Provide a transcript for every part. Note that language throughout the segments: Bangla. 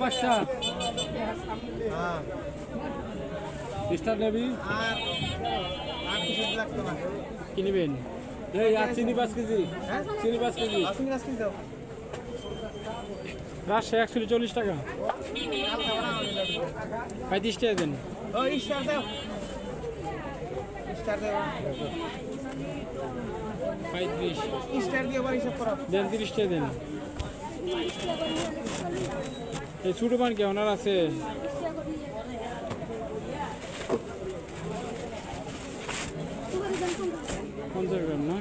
5টা হ্যাঁ স্টার নেবি আর কিছু লাগতো না কিনবেন এই আর চিনি 5 কেজি চিনি 5 কেজি আসুন আজকে দাও রাজশাহী অ্যাকচুয়ালি 40 টাকা 35 টাকা দেন ও স্টার দাও স্টার দাও 35 স্টার দিয়ে আবার হিসাব করো দেন 30 টাকা দেন এই ছোট পান কি ওনার আছে পঞ্চাশ গ্রাম না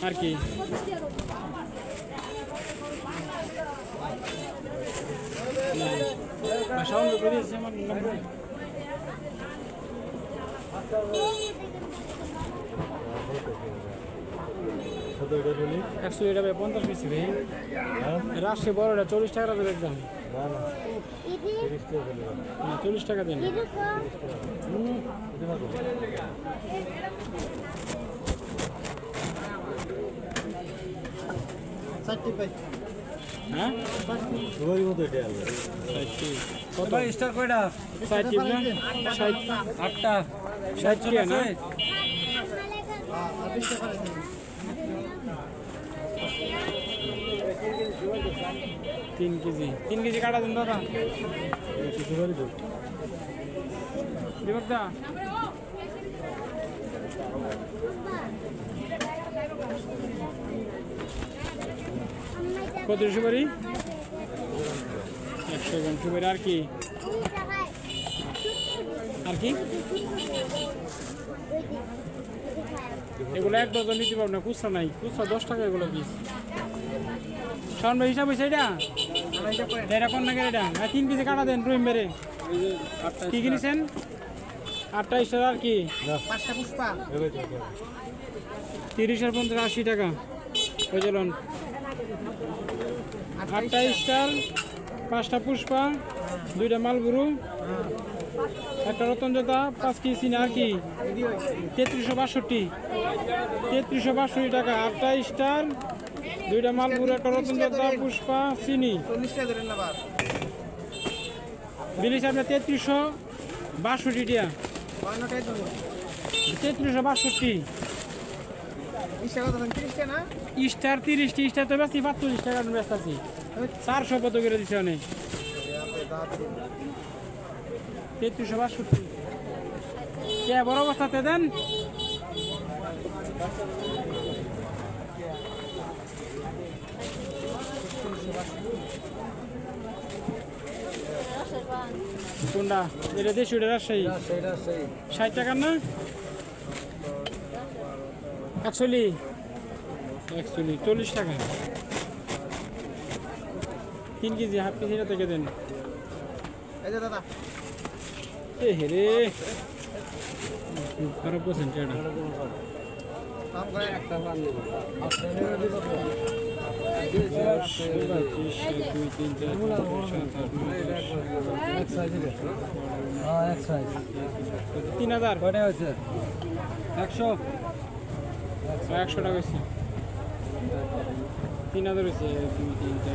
আর কি সাউন্ড বেরিয়েছে আমার নম্বর একশো এটা 50 পিসি ভাই রাশি বড়টা 40 টাকা করে একদম 40 টাকা দিন হ্যাঁ কত স্টার কয়টা 60 না 8টা 60 টাকা না তিন কেজি কাটা দিন দাদা বিভক্তা কত সুপারি 100 গ্রাম সুপারি আর কি এগুলো 1 ডজন নিতে পারবো না খুচরা নাই খুচরা 10 টাকা এগুলো পিস শাওন ভাই হিসাব হয়েছে এটা কোন নাকি এটা 3 কেজি কাটা দেন রুম মেরে কি কিনেছেন 8টা স্টার আর কি 5টা পুষ্পা 30 আর 50 80 টাকা ওই চলুন 8টা স্টার 5টা পুষ্পা 2টা মালবুরু একটা রতন জোতা 5 কেজি চিনি আর কি 3362 টাকা 8টা স্টার 2টা মালবুরু একটা রতন জোতা পুষ্পা চিনি 40 টাকা ধরেন না বাস বিলিশ আপনার 3362 টাকা 3362 স্টার 30টি স্টার তো বেশি 45 টাকা ব্যস্ত আছি 400 কত করে দিচ্ছে অনেক 3362 কে বড় অবস্থাতে দেন কোনটা এটা দেশি ওটা রাজশাহী 60 টাকা না অ্যাকচুয়ালি 40 টাকা 3 কেজি হাফ কেজি এটা থেকে দেন দাদা এ হেরে খারাপ করছেন এটা তিন হাজার কয়টা হয়েছে 100 টাকা হয়েছে 3000 হয়েছে 2 3 4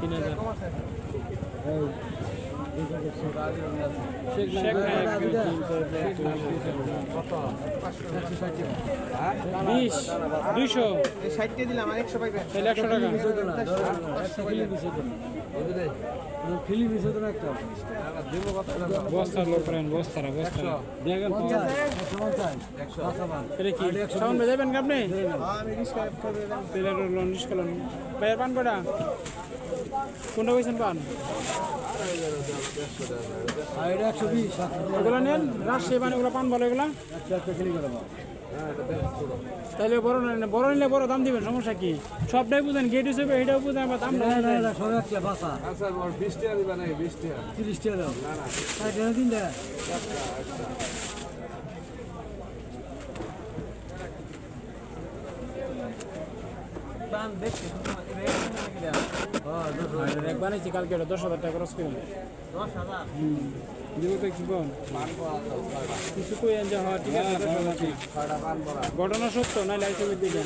3000 200 60 দিলাম আর 100 পাইবে তাহলে 100 টাকা বস্তার লোক করেন বস্তারা দেখেন এটা কি সাউন্ড বেজাবেন কি আপনি আমি রিস্কা করে দিলাম তেলের লোন নিষ্কলন ভাইয়ের পান কটা কোনটা কইছেন পান এগুলো নেন রাজশাহী পান এগুলো পান ভালো এগুলো তাহলে বড় নিলে বড় দাম দিবেন সমস্যা কি সবটাই বুঝেন গেট হিসেবে এটাও বুঝেন বা দাম এক বানাইছি কালকে ওটা 10,000 টাকা খরচ করে দিব তো কি বল কিছু কই আনজা হওয়া ঠিক আছে 10,000 ঘটনা সত্য না লাইসেন্স দিকে